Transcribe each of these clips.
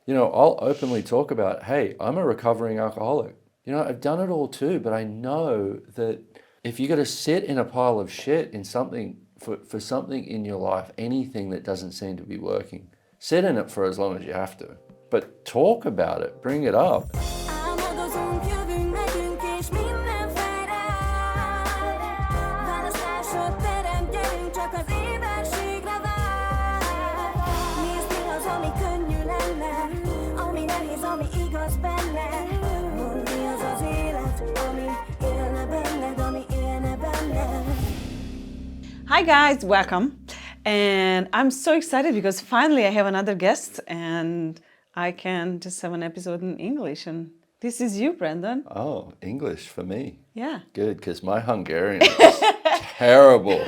I'll openly talk about, hey, I'm a recovering alcoholic. I've done it all too, but I know that if you got to sit in a pile of shit in something for something in your life, anything that doesn't seem to be working, sit in it for as long as you have to. But talk about it, bring it up. Hi guys, welcome. And I'm so excited because finally I have another guest and I can just have an episode in English. And this is you, Brendon. Oh, English for me. Yeah. Good, because my Hungarian is terrible.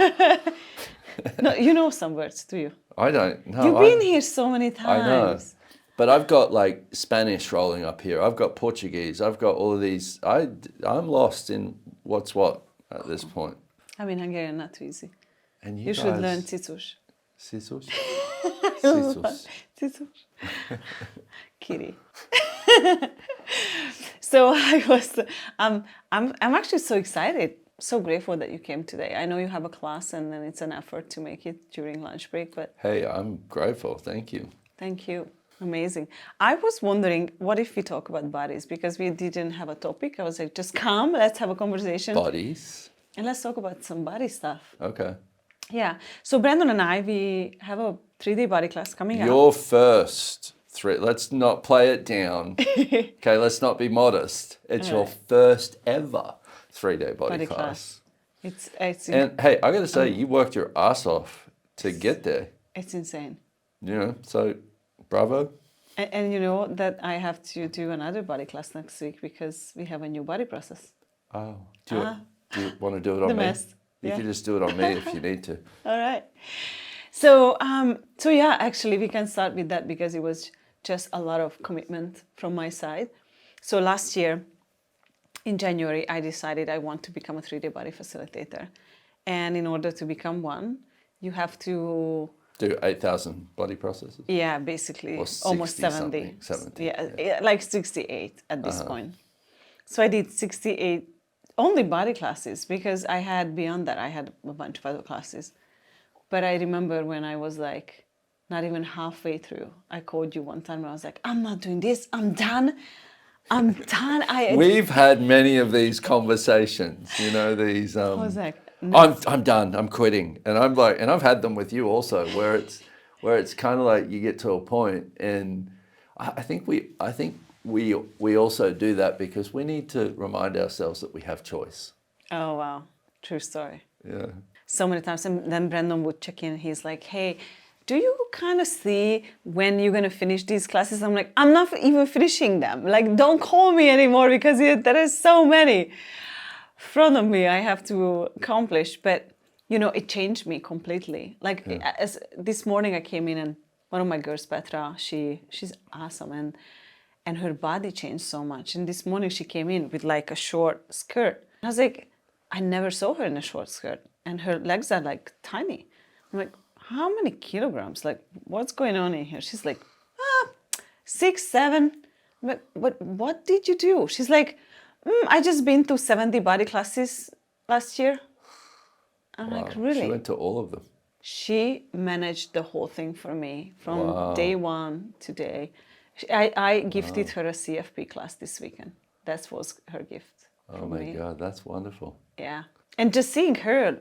No, you know some words, do you? I don't know. You've been here so many times. I know. But I've got like Spanish rolling up here. I've got Portuguese. I've got all of these. I'm lost in what's what at this point. I mean, Hungarian, not too easy. And You should learn Cicus. Cicus? Cicus. Cicus. Kitty. So I'm actually so excited, so grateful that you came today. I know you have a class and then it's an effort to make it during lunch break, but... Hey, I'm grateful. Thank you. Thank you. Amazing. I was wondering, what if we talk about bodies? Because we didn't have a topic. I was like, just come, let's have a conversation. Bodies? And let's talk about some body stuff. Okay. Yeah. So Brendon and I, we have a 3-day body class coming up. Your first 3. Let's not play it down. Okay, let's not be modest. It's your first ever 3-day body class. It's And hey, I got to say, you worked your ass off to get there. It's insane. So bravo. And you know that I have to do another body class next week because we have a new body process. Oh, do you want to do it on The me? mess. You Yeah. can just do it on me if you need to. All right. So yeah, actually we can start with that because it was just a lot of commitment from my side. So last year in January, I decided I want to become a 3-day body facilitator. And in order to become one, you have to Do 8,000 body processes? Yeah, basically Or almost 70. 70. Yeah, like 68 at this point. So I did 68 only body classes because I had beyond that, I had a bunch of other classes. But I remember when I was like not even halfway through, I called you one time and I was like, I'm not doing this. I'm done. I'm done. We've had many of these conversations, these I was like, no. I'm done, I'm quitting. And I'm like, and I've had them with you also, where it's kind of like you get to a point, and I think we also do that because we need to remind ourselves that we have choice. Oh, wow. True story. Yeah. So many times. And then Brendon would check in. He's like, hey, do you kind of see when you're going to finish these classes? I'm like, I'm not even finishing them. Like, don't call me anymore because there is so many in front of me I have to accomplish. But, it changed me completely. Like, as this morning I came in and one of my girls, Petra, she's awesome. And her body changed so much. And this morning she came in with like a short skirt. I was like, I never saw her in a short skirt. And her legs are like tiny. I'm like, how many kilograms? Like, what's going on in here? She's like, 6, 7. I'm like, what did you do? She's like, I just been to 70 body classes last year. I'm like, really? She went to all of them. She managed the whole thing for me from day one to day. I gifted her a CFP class this weekend. That was her gift. Oh my God, that's wonderful. Yeah. And just seeing her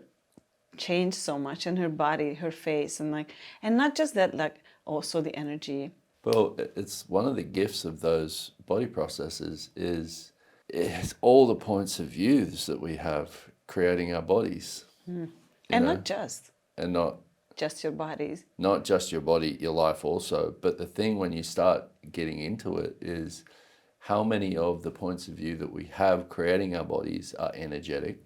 change so much, and her body, her face, and not just that, like also the energy. Well, it's one of the gifts of those body processes is all the points of views that we have creating our bodies. And not just. And not just your bodies. Not just your body, your life also. But the thing when you start getting into it is how many of the points of view that we have creating our bodies are energetic.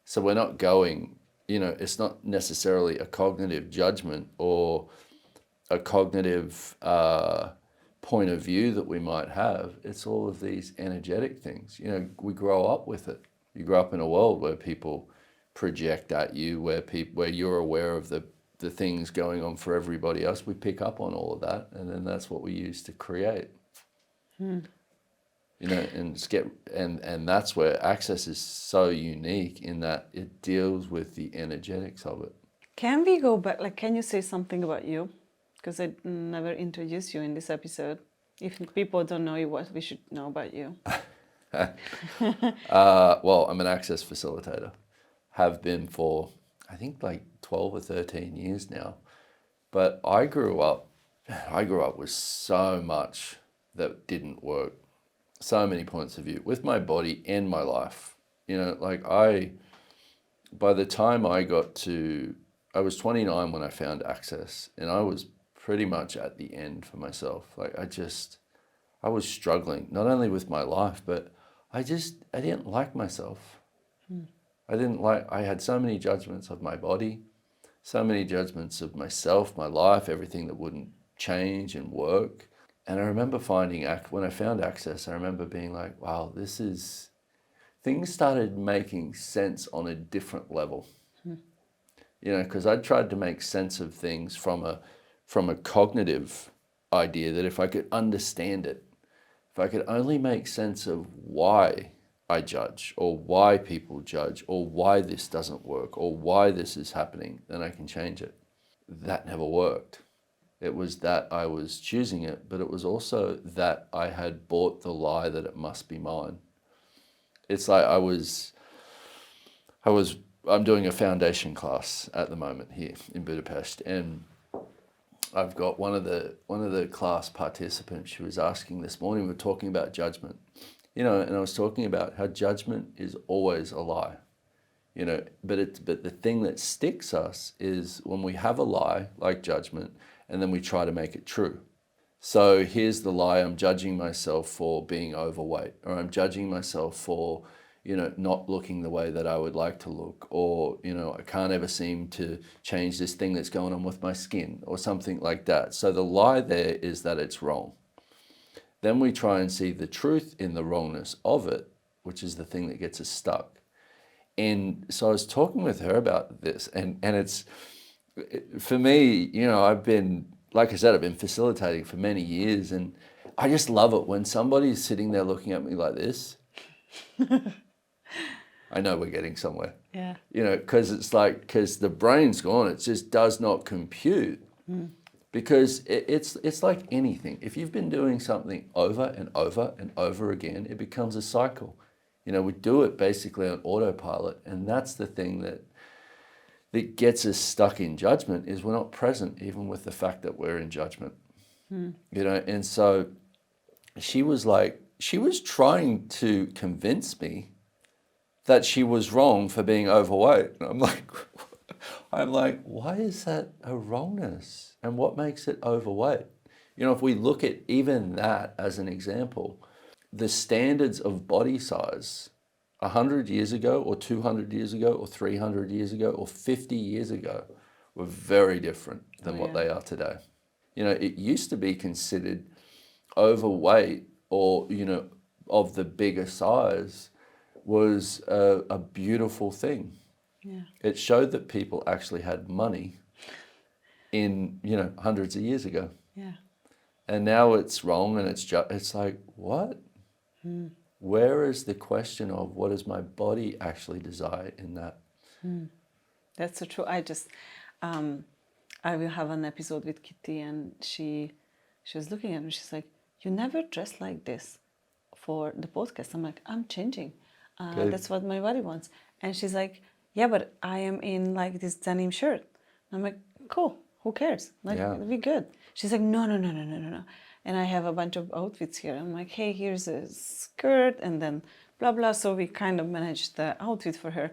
So we're not going, it's not necessarily a cognitive judgment or a cognitive point of view that we might have. It's all of these energetic things. We grow up with it. You grow up in a world where people project at you, where you're aware of the the things going on for everybody else, we pick up on all of that, and then that's what we use to create. You know, and that's where Access is so unique in that it deals with the energetics of it. Can we go back? Like, can you say something about you? Because I never introduced you in this episode. If people don't know you, what we should know about you? Well, I'm an Access facilitator. Have been for, I think, like 12 or 13 years now. But I grew up with so much that didn't work. So many points of view with my body and my life. You know, like by the time I was 29 when I found Access, and I was pretty much at the end for myself. Like I was struggling, not only with my life, but I didn't like myself. I had so many judgments of my body, so many judgments of myself, my life, everything that wouldn't change and work. And I remember when I found Access, I remember being like, wow, things started making sense on a different level. You know, because I'd tried to make sense of things from a cognitive idea that if I could understand it, if I could only make sense of why I judge, or why people judge, or why this doesn't work, or why this is happening, then I can change it. That never worked. It was that I was choosing it, but it was also that I had bought the lie that it must be mine. It's like I'm doing a foundation class at the moment here in Budapest, and I've got one of the class participants. She was asking this morning, we were talking about judgment, you know, and I was talking about how judgment is always a lie, you know, but the thing that sticks us is when we have a lie like judgment, and then we try to make it true. So here's the lie: I'm judging myself for being overweight, or I'm judging myself for, you know, not looking the way that I would like to look, or, you know, I can't ever seem to change this thing that's going on with my skin, or something like that. So the lie there is that it's wrong. Then we try and see the truth in the wrongness of it, which is the thing that gets us stuck. And so I was talking with her about this, and it's, for me, you know, like I said, I've been facilitating for many years, and I just love it when somebody's sitting there looking at me like this. I know we're getting somewhere. Yeah. You know, because the brain's gone, it just does not compute. Because it's like anything. If you've been doing something over and over and over again, it becomes a cycle. You know, we do it basically on autopilot, and that's the thing that gets us stuck in judgment, is we're not present even with the fact that we're in judgment. You know, and so she was trying to convince me that she was wrong for being overweight. And I'm like, why is that a wrongness? And what makes it overweight? You know, if we look at even that as an example, the standards of body size 100 years ago, or 200 years ago, or 300 years ago, or 50 years ago were very different than what they are today. You know, it used to be considered overweight, or, you know, of the bigger size, was a beautiful thing. Yeah. It showed that people actually had money in, you know, hundreds of years ago. Yeah. And now it's wrong, and it's like, what? Where is the question of what does my body actually desire in that? That's so true. I will have an episode with Kitty, and she was looking at me. She's like, "You never dress like this for the podcast." I'm like, "I'm changing. That's what my body wants." And she's like, "Yeah, but I am in like this denim shirt." I'm like, "Cool. Who cares? Like, Yeah. it'll be good." She's like, "No. And I have a bunch of outfits here." I'm like, "Hey, here's a skirt, and then blah blah." So we kind of managed the outfit for her.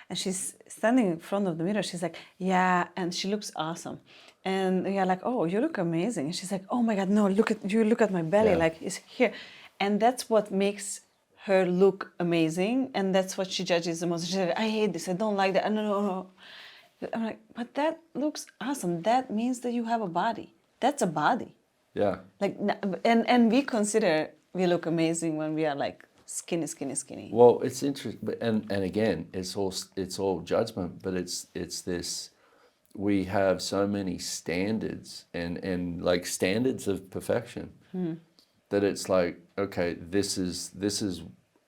And she's standing in front of the mirror. She's like, "Yeah," and she looks awesome. And we are like, "Oh, you look amazing." And she's like, "Oh my God, no, look at my belly, Yeah. like it's here." And that's what makes her look amazing, and that's what she judges the most. She's like, "I hate this, I don't like that." No. I'm like, "But that looks awesome. That means that you have a body. That's a body." Yeah. Like, and we consider we look amazing when we are like skinny. Well, it's interesting, and again, it's all judgment, but it's this we have so many standards and like standards of perfection that it's like, okay, this is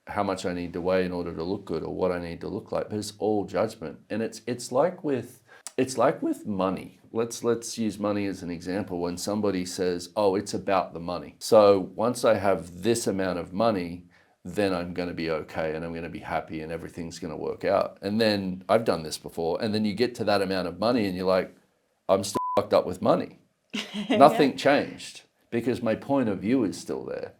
how much I need to weigh in order to look good, or what I need to look like. But it's all judgment. And it's like with money. Let's use money as an example. When somebody says, oh, it's about the money. So once I have this amount of money, then I'm going to be okay and I'm going to be happy and everything's going to work out. And then I've done this before. And then you get to that amount of money and you're like, I'm still fucked up with money. Nothing changed because my point of view is still there.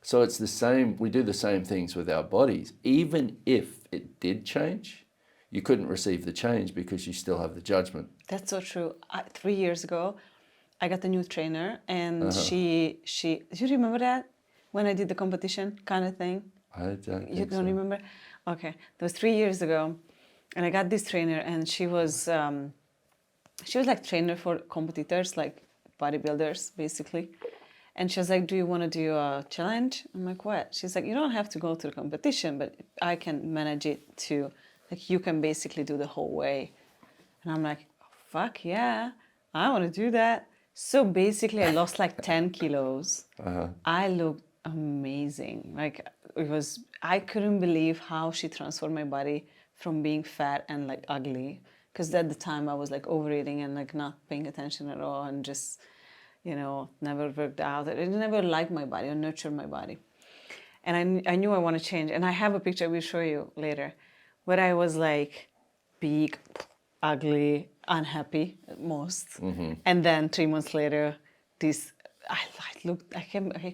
So it's the same. We do the same things with our bodies. Even if it did change, you couldn't receive the change because you still have the judgment. That's so true. 3 years ago, I got a new trainer, and she. Do you remember that when I did the competition kind of thing? I don't. You don't remember? Okay, that was 3 years ago, and I got this trainer, and she was like trainer for competitors, like bodybuilders, basically. And she was like, do you want to do a challenge? I'm like, what? She's like, you don't have to go to the competition, but I can manage it too. Like, you can basically do the whole way. And I'm like, fuck yeah, I want to do that. So basically, I lost like 10 kilos. I looked amazing. Like, I couldn't believe how she transformed my body from being fat and like ugly. Because at the time, I was like overeating and like not paying attention at all and just, never worked out. I never liked my body or nurtured my body. And I knew I want to change. And I have a picture I will show you later where I was like big, ugly, unhappy at most. And then 3 months later, I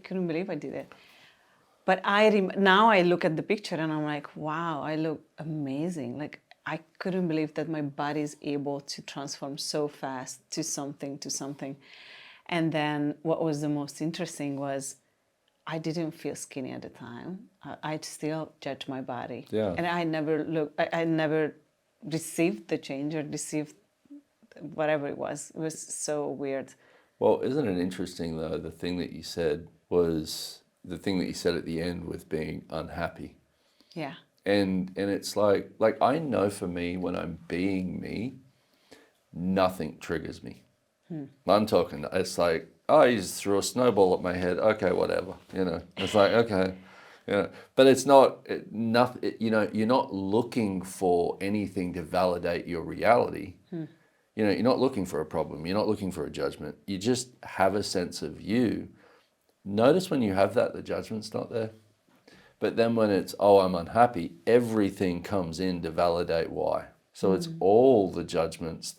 couldn't believe I did it. But now I look at the picture and I'm like, wow, I look amazing. Like, I couldn't believe that my body is able to transform so fast to something. And then what was the most interesting was I didn't feel skinny at the time. I still judged my body. Yeah. And I never received the change or received whatever it was. It was so weird. Well, isn't it interesting though, the thing that you said at the end with being unhappy. Yeah. And it's like I know for me, when I'm being me, nothing triggers me. I'm talking, it's like, oh, you just threw a snowball at my head. Okay, whatever. It's like, okay. But it's not, you're not looking for anything to validate your reality. You're not looking for a problem. You're not looking for a judgment. You just have a sense of you. Notice when you have that, the judgment's not there. But then when it's, oh, I'm unhappy, everything comes in to validate why. So it's all the judgments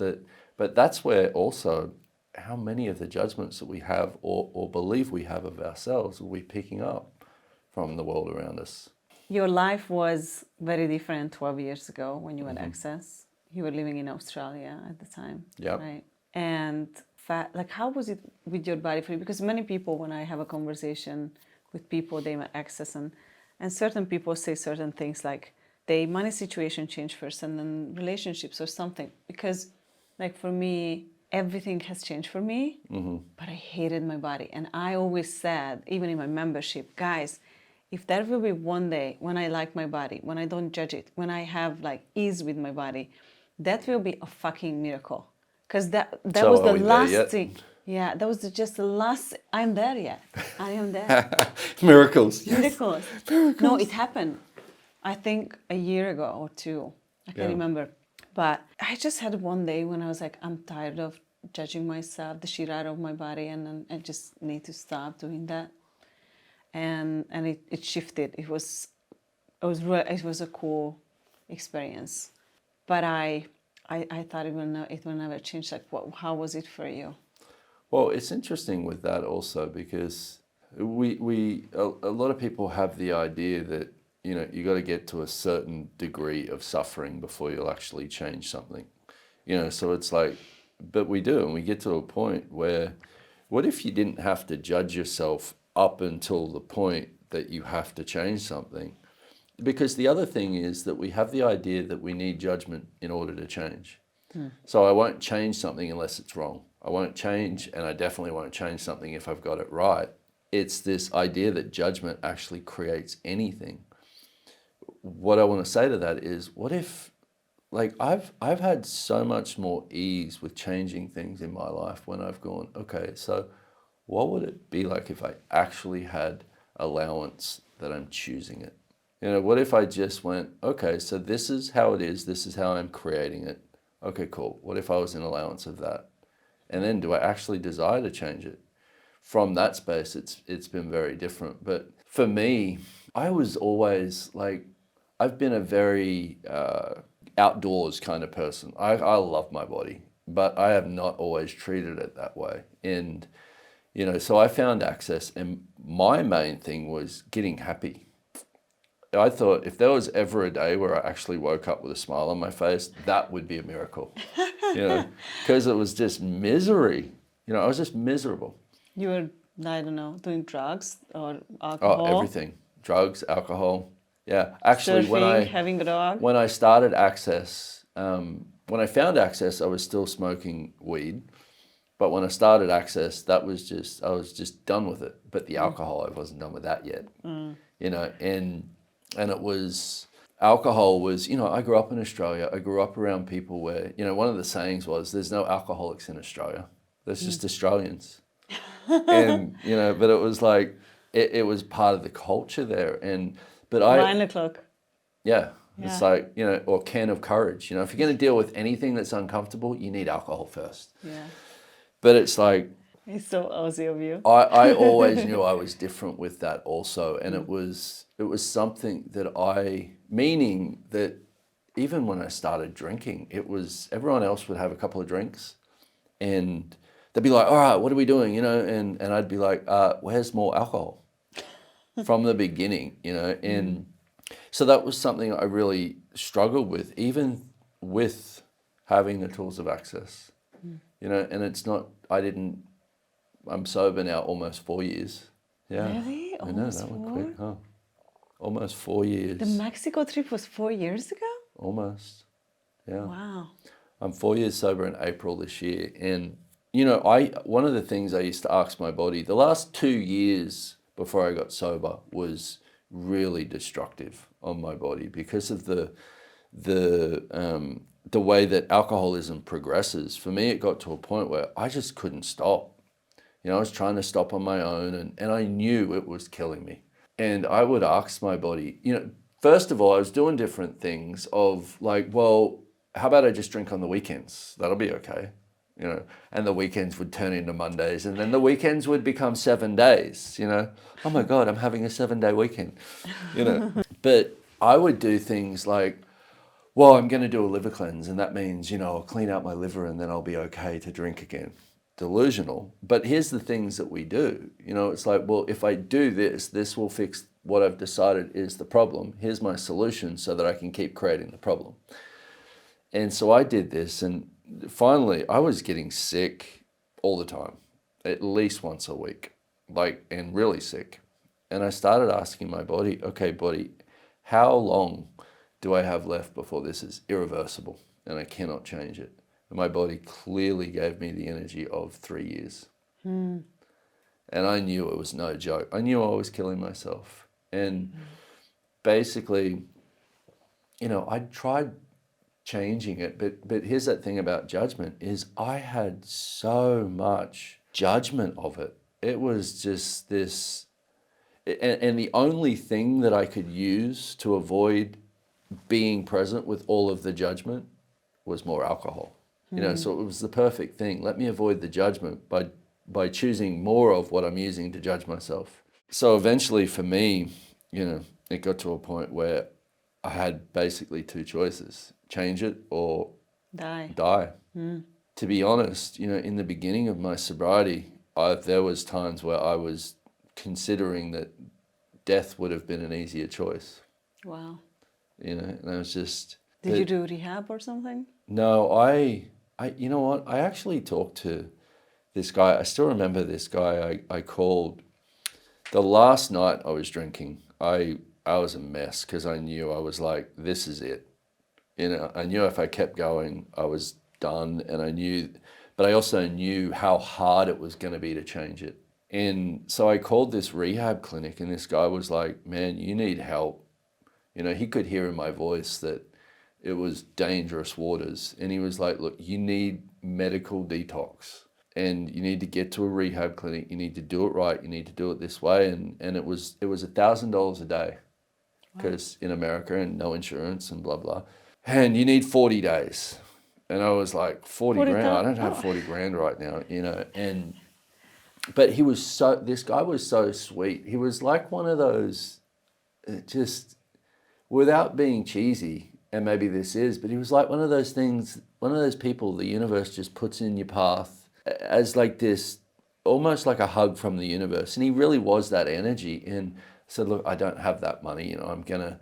but that's where also how many of the judgments that we have or believe we have of ourselves will we picking up from the world around us. Your life was very different 12 years ago when you had access. You were living in Australia at the time, right? And how was it with your body for you? Because many people, when I have a conversation with people, they have access and certain people say certain things like the money situation changed first and then relationships or something. Because like for me, everything has changed for me, but I hated my body. And I always said, even in my membership, guys, if there will be one day when I like my body, when I don't judge it, when I have like ease with my body, that will be a fucking miracle. Because that was the last thing. Yeah, that was just the last. I'm there yet. I am there. Miracles. Yes. Miracles. No, it happened. I think a year ago or two. I can't remember. But I just had one day when I was like, I'm tired of judging myself, the shit out of my body, and I just need to stop doing that. And it shifted. It was a cool experience. But I thought it will never change. Like, how was it for you? Well, it's interesting with that also because a lot of people have the idea that you got to get to a certain degree of suffering before you'll actually change something. So it's like, but we do, and we get to a point where, what if you didn't have to judge yourself up until the point that you have to change something? Because the other thing is that we have the idea that we need judgment in order to change. So I won't change something unless it's wrong. I won't change, and I definitely won't change something if I've got it right. It's this idea that judgment actually creates anything. What I want to say to that is, what if like I've had so much more ease with changing things in my life when I've gone, okay, so what would it be like if I actually had allowance that I'm choosing it? You know, what if I just went, okay, so this is how it is, this is how I'm creating it. Okay, cool. What if I was in allowance of that? And then do I actually desire to change it? From that space, it's been very different. But for me, I was always like, I've been a very outdoors kind of person. I love my body, but I have not always treated it that way. And, you know, so I found access, and my main thing was getting happy. I thought if there was ever a day where I actually woke up with a smile on my face, that would be a miracle, you know, because it was just misery. You know, I was just miserable. You were, I don't know, doing drugs or Oh, alcohol? everything. Drugs, alcohol. Yeah. Actually, Surfing, having a dog? when I started Access, when I found Access, I was still smoking weed. But when I started Access, I was just done with it. But the alcohol, I wasn't done with that yet. You know, and it was, alcohol was, you know, I grew up in Australia. I grew up around people where, you know, one of the sayings was, there's no alcoholics in Australia. There's just Australians. And, you know, but it was like, it was part of the culture there. But Wine o'clock. yeah, Yeah. it's like, you know, or can of courage. You know, if you're going to deal with anything that's uncomfortable, you need alcohol first. Yeah. But it's like, It's so Aussie of you. I always knew I was different with that also. And it was something that meaning that even when I started drinking, it was, everyone else would have a couple of drinks and they'd be like, all right, what are we doing? You know, and I'd be like, where's more alcohol? From the beginning, you know, and so that was something I really struggled with, even with having the tools of access, you know, and it's not, I'm sober now almost 4 years. Yeah. Really? I know, Almost that went 4? quick, huh? Almost 4 years. The Mexico trip was 4 years ago? Almost. Yeah. Wow. I'm 4 years sober in April this year. And, you know, one of the things I used to ask my body, the last 2 years before I got sober was really destructive on my body because of the way that alcoholism progresses. For me, it got to a point where I just couldn't stop. You know, I was trying to stop on my own and I knew it was killing me. And I would ask my body, you know, first of all, I was doing different things of like, well, how about I just drink on the weekends? That'll be okay. You know, and the weekends would turn into Mondays and then the weekends would become 7 days, you know. Oh my God, I'm having a 7-day weekend, you know. But I would do things like, well, I'm going to do a liver cleanse and that means, you know, I'll clean out my liver and then I'll be okay to drink again. Delusional. But here's the things that we do. You know, it's like, well, if I do this, this will fix what I've decided is the problem. Here's my solution so that I can keep creating the problem. And so I did this and finally I was getting sick all the time, at least once a week, like, and really sick. And I started asking my body, okay, body, how long do I have left before this is irreversible and I cannot change it? And my body clearly gave me the energy of 3 years. And I knew it was no joke. I knew I was killing myself. And basically, you know, I tried changing it, but here's that thing about judgment is I had so much judgment of it. It was just this, and the only thing that I could use to avoid being present with all of the judgment was more alcohol. You know, so it was the perfect thing. Let me avoid the judgment by choosing more of what I'm using to judge myself. So eventually for me, you know, it got to a point where I had basically two choices, change it or die. To be honest, you know, in the beginning of my sobriety, there was times where I was considering that death would have been an easier choice. Wow. You know, and I was just... Did you do rehab or something? No, you know what? I actually talked to this guy. I still remember this guy I called. The last night I was drinking, I was a mess because I knew I was like, this is it. You know, I knew if I kept going, I was done. And but I also knew how hard it was going to be to change it. And so I called this rehab clinic and this guy was like, man, you need help. You know, he could hear in my voice that It was dangerous waters. And he was like, look, you need medical detox and you need to get to a rehab clinic. You need to do it right. You need to do it this way. And it was $1,000 a day because in America and no insurance and blah, blah. And you need 40 days. And I was like, 40 grand? I don't have 40 grand right now, you know. But this guy was so sweet. He was like one of those, just without being cheesy, and maybe this is, but he was like one of those things, one of those people the universe just puts in your path as like this, almost like a hug from the universe. And he really was that energy. And I said, look, I don't have that money, you know, I'm going to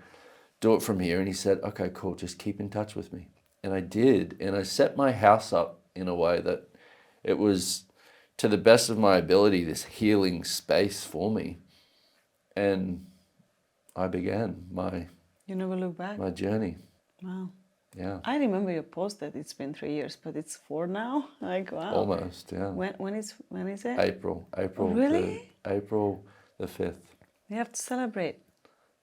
do it from here. And he said, okay, cool, just keep in touch with me. And I did. And I set my house up in a way that it was, to the best of my ability, this healing space for me. And I began You never look back. my journey. Wow. Yeah. I remember you posted it's been 3 years, but it's 4 now. Like, wow. Almost, yeah. When is it? April. Really? April the 5th. You have to celebrate.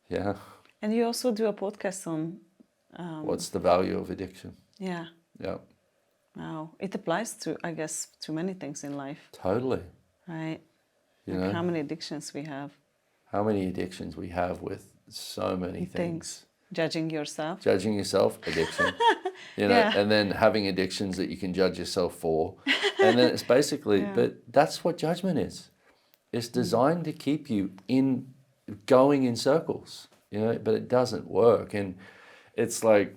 Yeah. And you also do a podcast on. What's the value of addiction? Yeah. Yeah. Wow. It applies to, I guess, to many things in life. Totally. Right. You Like know, how many addictions we have. how many addictions we have with so many things. Judging yourself. Judging yourself, addiction. You know, Yeah. and then having addictions that you can judge yourself for. And then it's basically, but that's what judgment is. It's designed to keep you going in circles, you know, but it doesn't work. And it's like,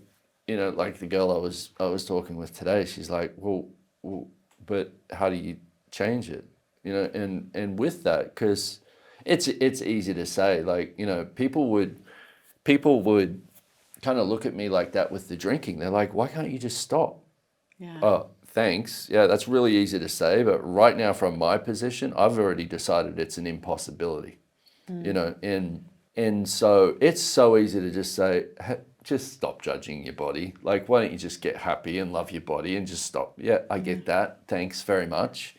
you know, like the girl I was talking with today, she's like, well, but how do you change it? You know, and with that, because it's easy to say, like, you know, people would kind of look at me like that with the drinking. They're like, why can't you just stop? Yeah. Oh, thanks. Yeah, that's really easy to say. But right now, from my position, I've already decided it's an impossibility, you know, and so it's so easy to just say, just stop judging your body. Like, why don't you just get happy and love your body and just stop? Yeah, I get that. Thanks very much.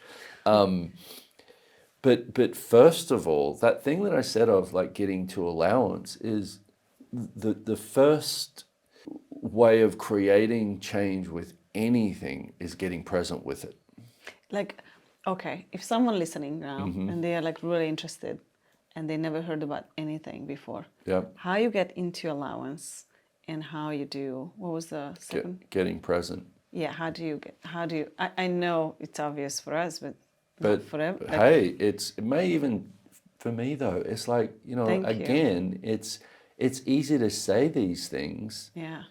But first of all, that thing that I said of like getting to allowance is the first way of creating change with anything is getting present with it. Like, okay, if someone listening now Mm-hmm. and they are like really interested and they never heard about anything before, Yeah. how you get into allowance and how you do, what was the second? Getting present. Yeah, how do you, I know it's obvious for us, but not for But everyone. hey, it may even, for me though, it's like, you know, Thank you. again, it's easy to say these things, Yeah,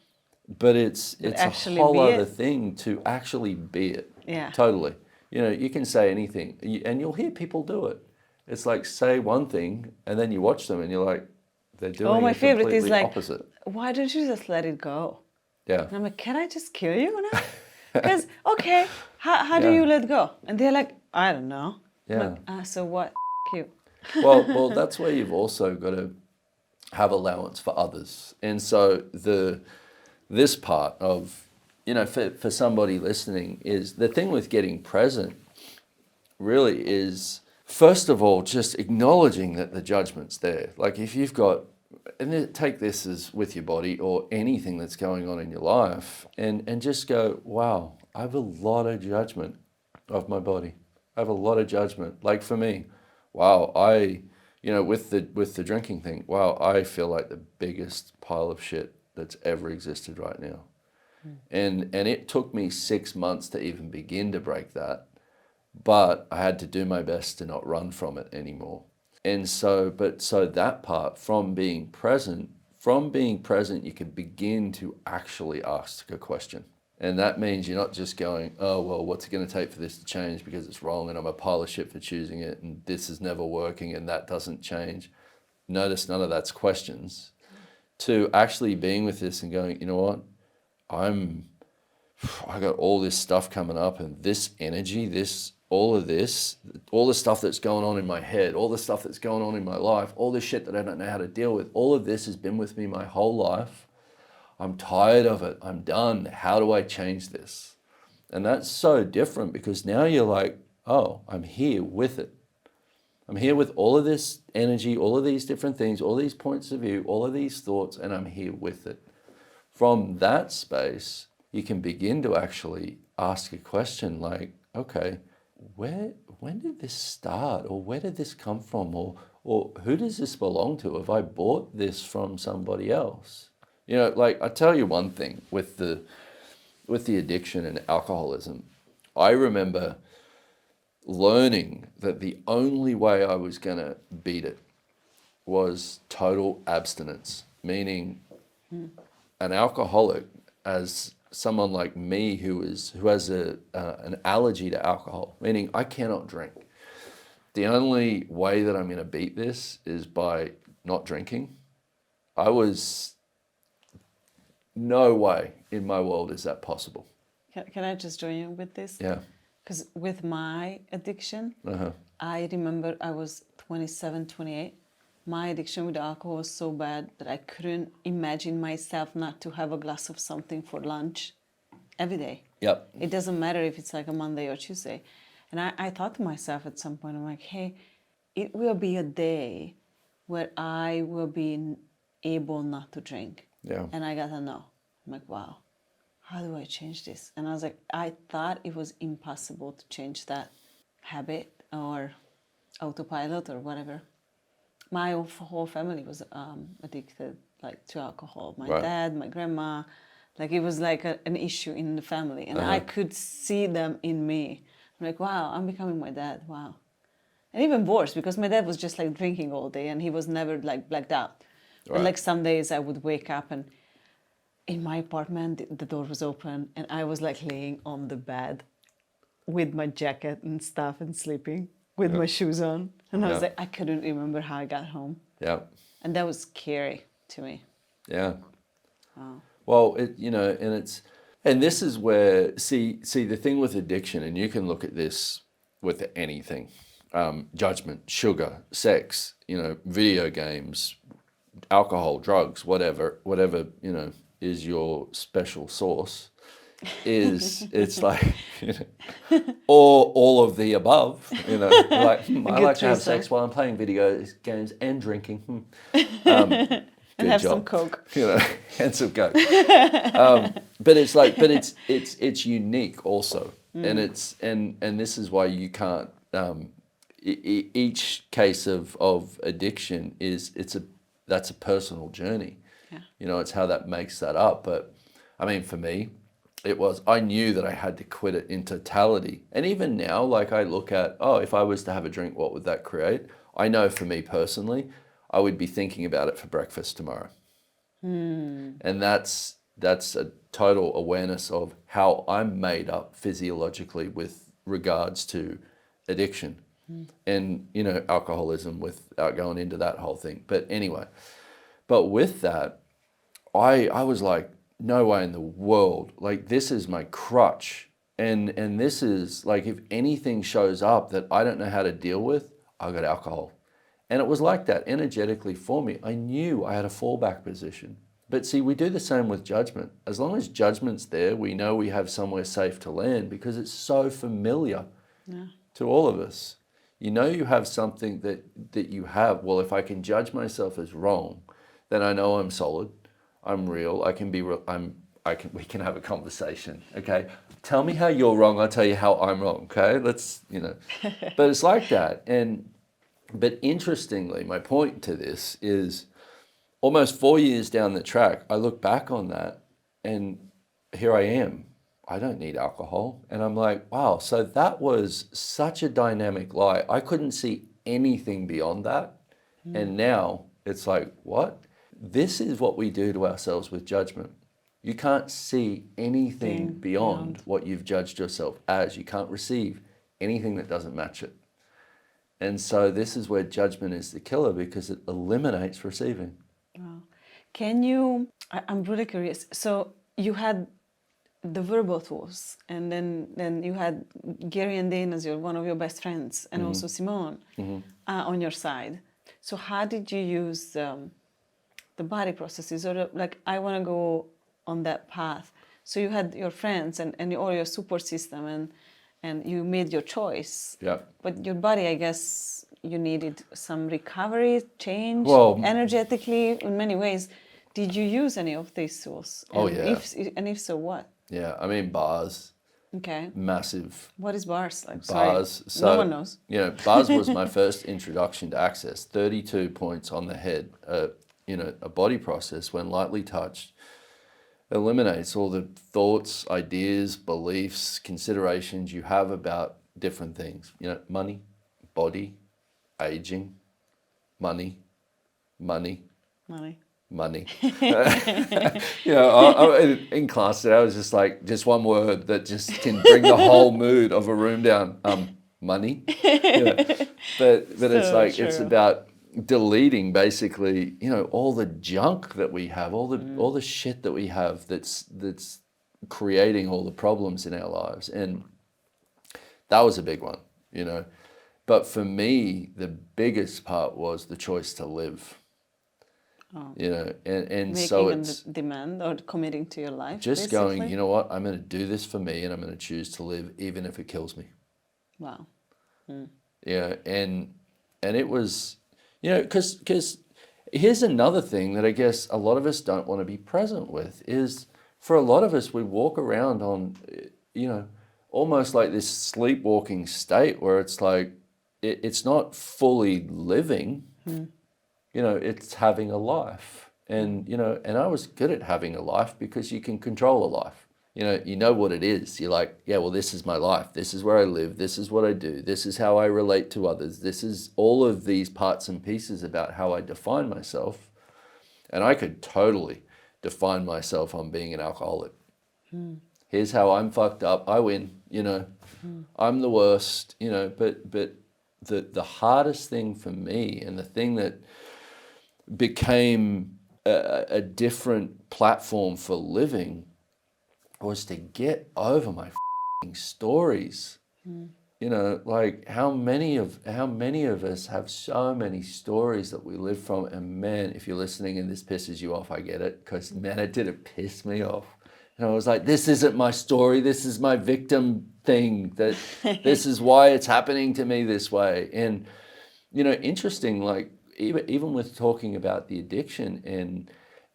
but it's actually a whole be other it. thing to actually be it. Yeah. Totally. You know, you can say anything and you'll hear people do it. It's like say one thing and then you watch them and you're like, they're doing oh, my it favorite completely is like, opposite. why don't you just let it go? Yeah. And I'm like, can I just kill you now? Because, okay, how do Yeah. you let go? And they're like, I don't know. I'm Yeah. like, so what? You. Well, that's where you've also got to have allowance for others. And so this part of, you know, for somebody listening is the thing with getting present really is, first of all, just acknowledging that the judgment's there. Like if you've got, and then take this as with your body or anything that's going on in your life and just go, wow, I have a lot of judgment of my body. I have a lot of judgment. Like for me, wow, you know, with the drinking thing, wow, I feel like the biggest pile of shit that's ever existed right now. And it took me 6 months to even begin to break that, but I had to do my best to not run from it anymore. And so that part from being present, you can begin to actually ask a question. And that means you're not just going, oh, well, what's it going to take for this to change because it's wrong and I'm a pile of shit for choosing it and this is never working and that doesn't change. Notice none of that's questions. To actually being with this and going, you know what, I got all this stuff coming up and this energy, all the stuff that's going on in my head, all the stuff that's going on in my life, all the shit that I don't know how to deal with, all of this has been with me my whole life. I'm tired of it. I'm done. How do I change this? And that's so different because now you're like, oh, I'm here with it. I'm here with all of this energy, all of these different things, all these points of view, all of these thoughts, and I'm here with it from that space, you can begin to actually ask a question like, okay, when did this start, or where did this come from, or who does this belong to? Have I bought this from somebody else? You know, like, I tell you one thing with the addiction and alcoholism, I remember learning that the only way I was going to beat it was total abstinence, meaning an alcoholic, as someone like me who has an allergy to alcohol, meaning I cannot drink. The only way that I'm going to beat this is by not drinking. No way in my world is that possible. Can I just join you with this? Yeah. Because with my addiction, I remember I was 27, 28. My addiction with alcohol was so bad that I couldn't imagine myself not to have a glass of something for lunch every day. Yep. It doesn't matter if it's like a Monday or Tuesday. And I thought to myself at some point, I'm like, hey, it will be a day where I will be able not to drink. Yeah. And I got a no. I'm like, wow, how do I change this? And I was like, I thought it was impossible to change that habit or autopilot or whatever. My whole family was addicted, like, to alcohol. My dad, my grandma, like, it was like an issue in the family, and I could see them in me. I'm like, wow, I'm becoming my dad. Wow, and even worse because my dad was just like drinking all day, and he was never like blacked out. But like some days I would wake up and in my apartment the door was open, and I was like laying on the bed with my jacket and stuff and sleeping with my shoes on. And I was like, I couldn't remember how I got home. Yeah. And that was scary to me. Yeah. Wow. Well, and this is where, see the thing with addiction, and you can look at this with anything, judgment, sugar, sex, video games, alcohol, drugs, whatever, is your special sauce. It's like, or all of the above, like, I like to have sex while I'm playing video games and drinking. And have job. some Coke. And some Coke. But it's unique also. And and this is why you can't, each case of addiction that's a personal journey. Yeah. It's how that makes that up. But I mean, for me, I knew that I had to quit it in totality. And even now, like, I look at, if I was to have a drink, what would that create? I know for me personally, I would be thinking about it for breakfast tomorrow. And that's a total awareness of how I'm made up physiologically with regards to addiction and, alcoholism, without going into that whole thing. But anyway, with that, I was like, no way in the world, like, this is my crutch. And this is like, if anything shows up that I don't know how to deal with, I got alcohol. And it was like that energetically for me. I knew I had a fallback position. But see, we do the same with judgment. As long as judgment's there, we know we have somewhere safe to land because it's so familiar to all of us. You have something that you have. Well, if I can judge myself as wrong, then I know I'm solid. I'm real. We can have a conversation. Okay. Tell me how you're wrong. I'll tell you how I'm wrong. Okay. But it's like that. But interestingly, my point to this is almost 4 years down the track, I look back on that and here I am. I don't need alcohol. And I'm like, wow, so that was such a dynamic lie. I couldn't see anything beyond that. And now it's like, what? This is what we do to ourselves with judgment. You can't see anything beyond what you've judged yourself as. You can't receive anything that doesn't match it. And so this is where judgment is the killer because it eliminates receiving. Wow. I'm really curious. So you had the verbal tools, and then you had Gary and Dane as one of your best friends, and also Simone on your side. So how did you use the body processes, or I want to go on that path? So you had your friends and all your support system, and you made your choice. Yeah. But your body, I guess, you needed some recovery, change, Well, energetically, in many ways. Did you use any of these tools? Oh, And yeah. if so, what? Yeah, I mean, bars, Okay. massive What is bars like? bars. Sorry, So, no one knows. bars was my first introduction to access. 32 points on the head, a body process when lightly touched eliminates all the thoughts, ideas, beliefs, considerations you have about different things. Money, body, aging, money, money, Money. money. In class today, I was just like, just one word that just can bring the whole mood of a room down. Money. But it's So like, it's true. about deleting basically, all the junk that we have, all the shit that we have that's creating all the problems in our lives. And that was a big one. But for me, the biggest part was the choice to live. Oh. And Making so a it's demand or committing to your life, just basically. going, you know what, I'm going to do this for me and I'm going to choose to live even if it kills me. Wow. Yeah, and it was, because here's another thing that I guess a lot of us don't want to be present with is for a lot of us, we walk around on, almost like this sleepwalking state where it's like, it's not fully living, it's having a life. And, and I was good at having a life because you can control a life. You know what it is. You're like, yeah, well, this is my life. This is where I live. This is what I do. This is how I relate to others. This is all of these parts and pieces about how I define myself. And I could totally define myself on being an alcoholic. Here's how I'm fucked up. I win, I'm the worst, but the hardest thing for me and the thing that became a different platform for living was to get over my stories. Like how many of us have so many stories that we live from, and man, if you're listening and this pisses you off, I get it, because man, it didn't piss me off. And I was like, this isn't my story, this is my victim thing, that this is why it's happening to me this way. And interesting, like even with talking about the addiction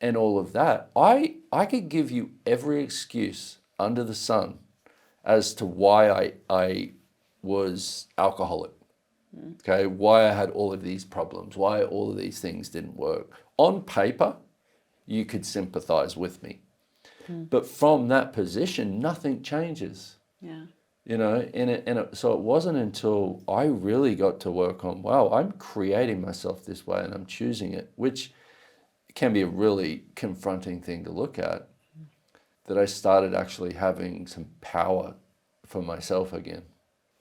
and all of that, I could give you every excuse under the sun as to why I was alcoholic. Okay, why I had all of these problems, why all of these things didn't work. On paper, you could sympathize with me. But from that position, nothing changes. Yeah. So it wasn't until I really got to work on, wow, I'm creating myself this way and I'm choosing it, which can be a really confronting thing to look at, that I started actually having some power for myself again.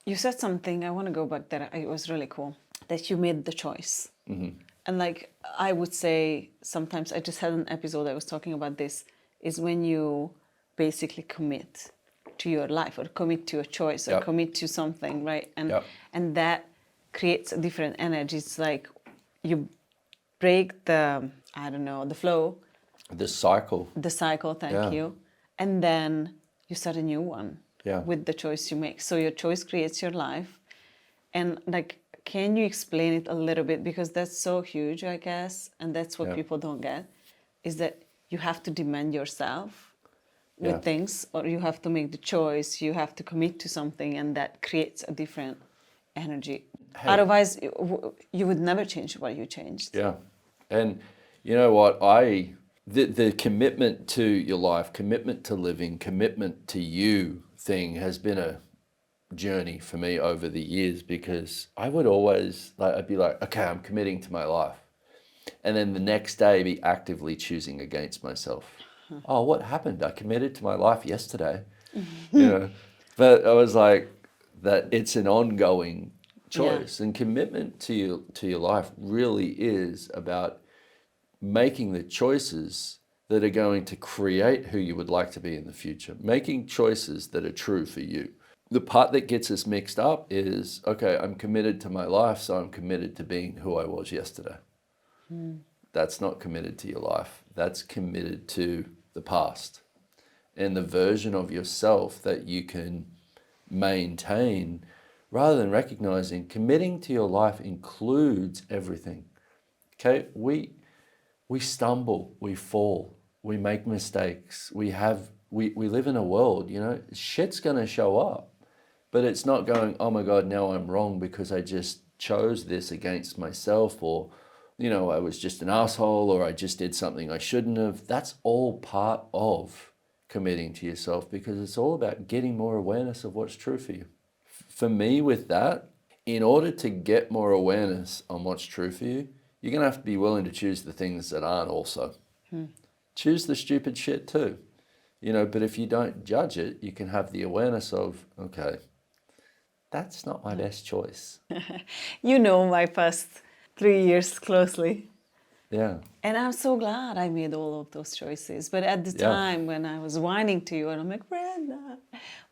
You said something, I want to go back there, it was really cool, that you made the choice. And like, I would say sometimes, I just had an episode I was talking about this, is when you basically commit to your life or commit to a choice or commit to something, right? And that creates a different energy. It's like you break the flow. The cycle. The cycle, thank you. And then you start a new one with the choice you make. So your choice creates your life. And like, can you explain it a little bit? Because that's so huge, I guess. And that's what people don't get, is that you have to demand yourself with things, or you have to make the choice, you have to commit to something, and that creates a different energy. Hey. Otherwise, you would never change what you changed. Yeah. And you know what? The commitment to your life, commitment to living, commitment to you thing has been a journey for me over the years, because I would always, I'd be like, okay, I'm committing to my life. And then the next day be actively choosing against myself. Oh, what happened? I committed to my life yesterday. But I was like, that it's an ongoing choice. And commitment to your life really is about making the choices that are going to create who you would like to be in the future, making choices that are true for you. The part that gets us mixed up is, okay, I'm committed to my life, so I'm committed to being who I was yesterday. That's not committed to your life. That's committed to the past and the version of yourself that you can maintain, rather than recognizing committing to your life includes everything. Okay, we stumble, we fall, we make mistakes, we live in a world, you know, shit's gonna show up. But it's not going, oh my God, now I'm wrong because I just chose this against myself, or, you know, I was just an asshole, or I just did something I shouldn't have. That's all part of committing to yourself, because it's all about getting more awareness of what's true for you. For me, with that, in order to get more awareness on what's true for you, you're going to have to be willing to choose the things that aren't also. Choose the stupid shit too. You know, but if you don't judge it, you can have the awareness of, okay, that's not my best choice. You know my past 3 years closely. Yeah. And I'm so glad I made all of those choices. But at the time when I was whining to you, and I'm like, Brenda,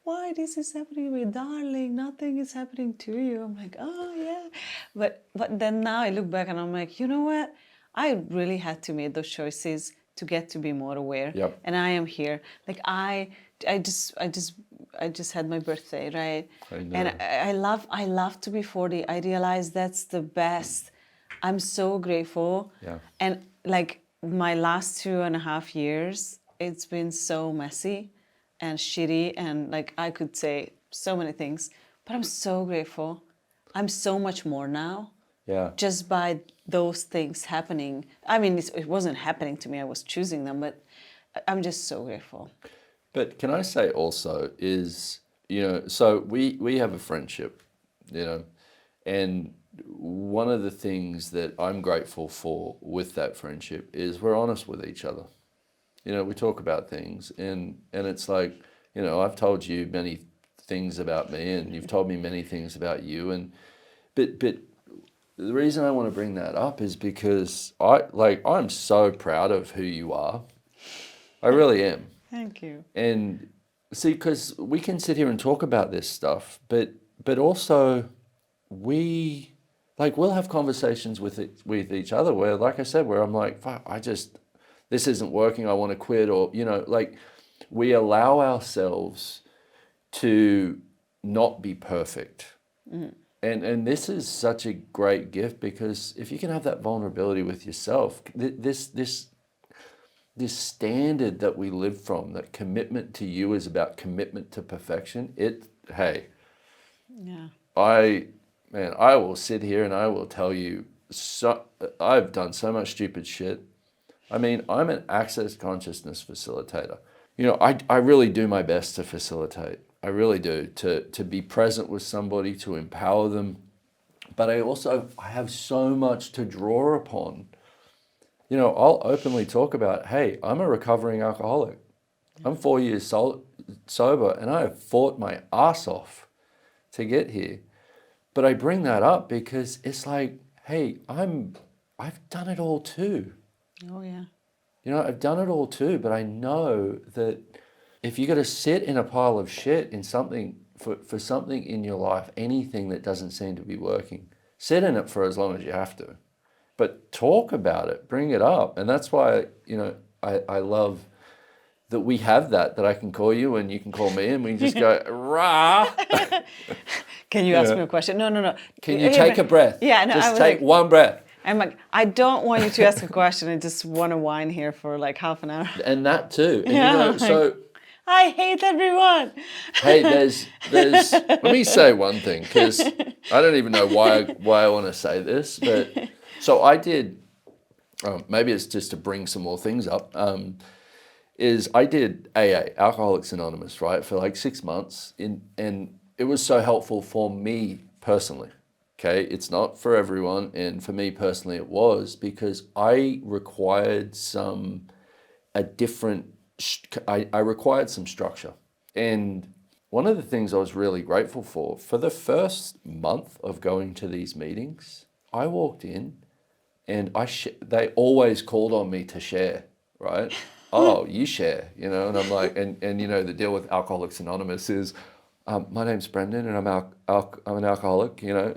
why this is happening to me? Darling, nothing is happening to you. I'm like, oh, yeah. But then now I look back and I'm like, you know what? I really had to make those choices to get to be more aware. Yep. And I am here. Like, I just had my birthday, right? I know. And I love to be 40. I realize that's the best. I'm so grateful. Yeah. And like my last 2.5 years, it's been so messy and shitty. And like I could say so many things, but I'm so grateful. I'm so much more now. Yeah. Just by those things happening. I mean, it wasn't happening to me. I was choosing them, but I'm just so grateful. But can I say also is, you know, so we have a friendship, you know, and one of the things that I'm grateful for with that friendship is we're honest with each other. You know, we talk about things, and it's like, you know, I've told you many things about me, and you've told me many things about you, and but the reason I want to bring that up is because I'm so proud of who you are. I really am. Thank you. And see, because we can sit here and talk about this stuff, but also we'll have conversations with each other where, like I said, where I'm like, fuck, this isn't working, I want to quit, or, you know, like we allow ourselves to not be perfect. And this is such a great gift, because if you can have that vulnerability with yourself, this standard that we live from, that commitment to you is about commitment to perfection, Yeah. I will sit here and I will tell you, I've done so much stupid shit. I mean, I'm an access consciousness facilitator. You know, I really do my best to facilitate. I really do, to be present with somebody, to empower them. But I have so much to draw upon. You know, I'll openly talk about, hey, I'm a recovering alcoholic. I'm 4 years sober, and I have fought my ass off to get here. But I bring that up because it's like, hey, I've done it all too. Oh, yeah. You know, I've done it all too, but I know that if you got to sit in a pile of shit in something, for something in your life, anything that doesn't seem to be working, sit in it for as long as you have to. But talk about it, bring it up. And that's why, you know, I love that we have that I can call you and you can call me, and we just go, rah. Can you ask me a question? No. Can you take a breath? Yeah, no, just take one breath. I'm like, I don't want you to ask a question. I just want to whine here for like half an hour. And that too. And Yeah, you know, like, so I hate everyone. hey, there's let me say one thing, because I don't even know why I want to say this, but so I did, maybe it's just to bring some more things up, is I did AA, Alcoholics Anonymous, right, for like 6 months, and it was so helpful for me personally. Okay, it's not for everyone, and for me personally it was, because I required I required some structure. And one of the things I was really grateful for the first month of going to these meetings, I walked in and they always called on me to share, right? Oh, you share, you know, and I'm like, and you know, the deal with Alcoholics Anonymous is, my name's Brendon and I'm an alcoholic, you know,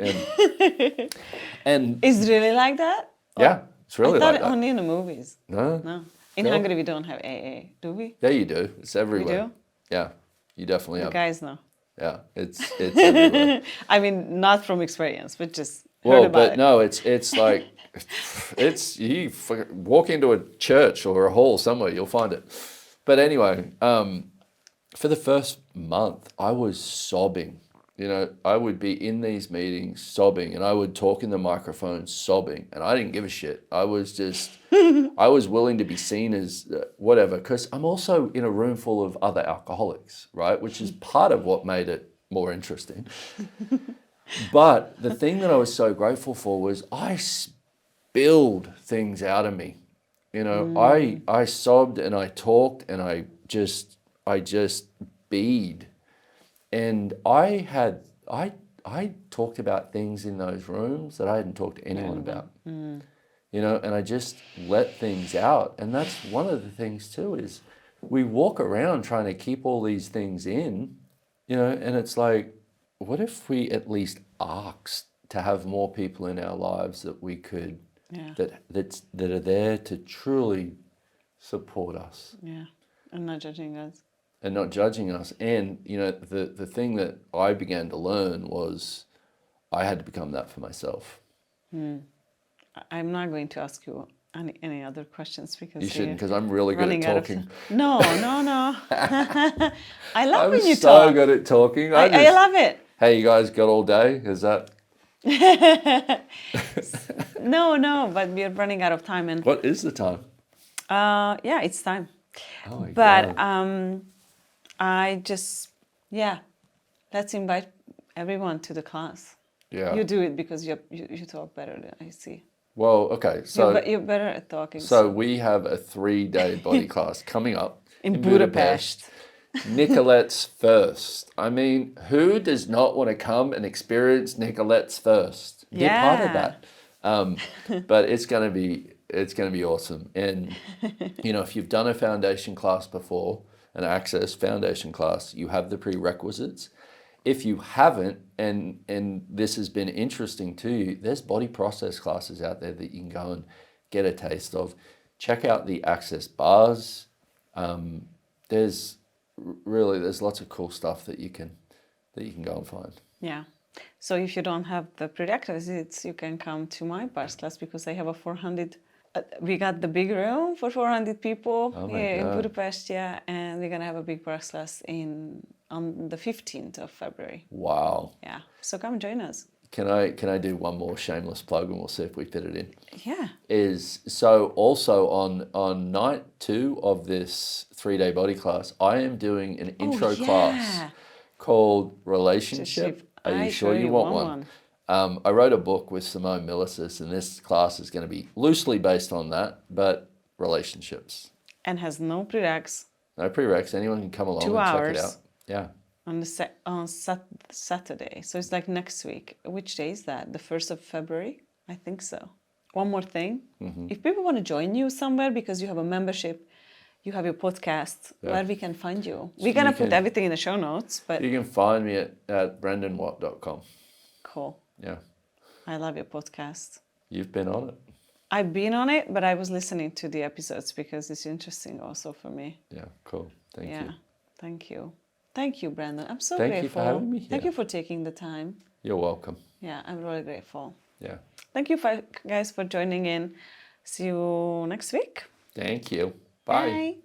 and Is it really like that? yeah, it's really I thought like that. only in the movies. No. In No. Hungary, we don't have AA, do we? Yeah, you do. It's everywhere. We do? Yeah, you definitely You have. guys know. Yeah, it's everywhere. I mean, not from experience, but just heard Well, about but it. no, it's like, You walk into a church or a hall somewhere, you'll find it. But anyway, for the first month, I was sobbing. You know, I would be in these meetings sobbing, and I would talk in the microphone sobbing, and I didn't give a shit. I was willing to be seen as whatever, because I'm also in a room full of other alcoholics, right? Which is part of what made it more interesting. But the thing that I was so grateful for was I spilled things out of me. You know, I sobbed and I talked and I just bead. And I talked about things in those rooms that I hadn't talked to anyone about. You know, and I just let things out. And that's one of the things too, is we walk around trying to keep all these things in, you know, and it's like, what if we at least asked to have more people in our lives that we could, that are there to truly support us. Yeah, and not judging us. And not judging us. And, you know, the thing that I began to learn was I had to become that for myself. I'm not going to ask you any other questions because you shouldn't, because I'm really good at talking. No. I love when you I'm talk. so good at talking. I love it. Hey, you guys got all day? Is that? No, but we're running out of time. And what is the time? Yeah, it's time. Oh my but God. I just, let's invite everyone to the class. Yeah. You do it because you talk better than I see. Well, okay, so you're better at talking. So we have a 3-day body class coming up in Budapest. Nicolette's First. I mean, who does not want to come and experience Nicolette's First? Be part of that. But it's going to be awesome. And you know, if you've done a foundation class before, an Access foundation class, you have the prerequisites. If you haven't, and this has been interesting to you, there's body process classes out there that you can go and get a taste of. Check out the Access bars. There's lots of cool stuff that you can go and find. Yeah. So if you don't have the prerequisites, you can come to my bars class because I have a 400. We got the big room for 400 people in Budapest, and we're gonna have a big bars class on the 15th of February. Wow. Yeah. So come join us. Can I do one more shameless plug and we'll see if we fit it in? Yeah. So also on night 2 of this 3-day body class, I am doing an intro class called Relationship. Are you sure you want one? I wrote a book with Simone Milicis, and this class is going to be loosely based on that, but relationships. And has no prereqs. No prereqs. Anyone can come along 2 and hours. check it out. Yeah. On Saturday. So it's like next week. Which day is that? The 1st of February? I think so. One more thing. Mm-hmm. If people want to join you somewhere because you have a membership, you have your podcast, where we can find you. So we're going to put everything in the show notes. But you can find me at brendonwatt.com. Cool. Yeah. I love your podcast. You've been on it. I've been on it, but I was listening to the episodes because it's interesting also for me. Yeah, cool. Thank you. Thank you. Thank you, Brendon. I'm so grateful. Thank you for having me here. Thank you for taking the time. You're welcome. Yeah, I'm really grateful. Yeah. Thank you guys for joining in. See you next week. Thank you. Bye. Bye.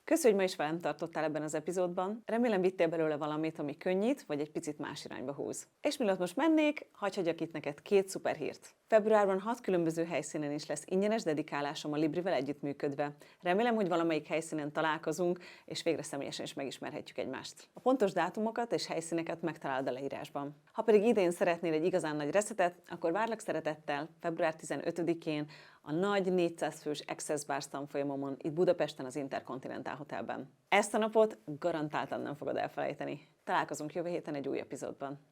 Köszönöm, hogy ma is velem tartottál ebben az epizódban. Remélem vittél belőle valamit, ami könnyít, vagy egy picit más irányba húz. És mielőtt most mennék, hadd hagyjak itt neked 2 szuper hírt. Februárban 6 különböző helyszínen is lesz ingyenes dedikálásom a Librivel együttműködve. Remélem, hogy valamelyik helyszínen találkozunk, és végre személyesen is megismerhetjük egymást. A pontos dátumokat és helyszíneket megtalálod a leírásban. Ha pedig idén szeretnél egy igazán nagy reszetet, akkor várlak szeretettel február 15-én a nagy 400 fős Access Bars tanfolyamomon itt Budapesten az Intercontinental Hotelben. Ezt a napot garantáltan nem fogod elfelejteni. Találkozunk jövő héten egy új epizódban.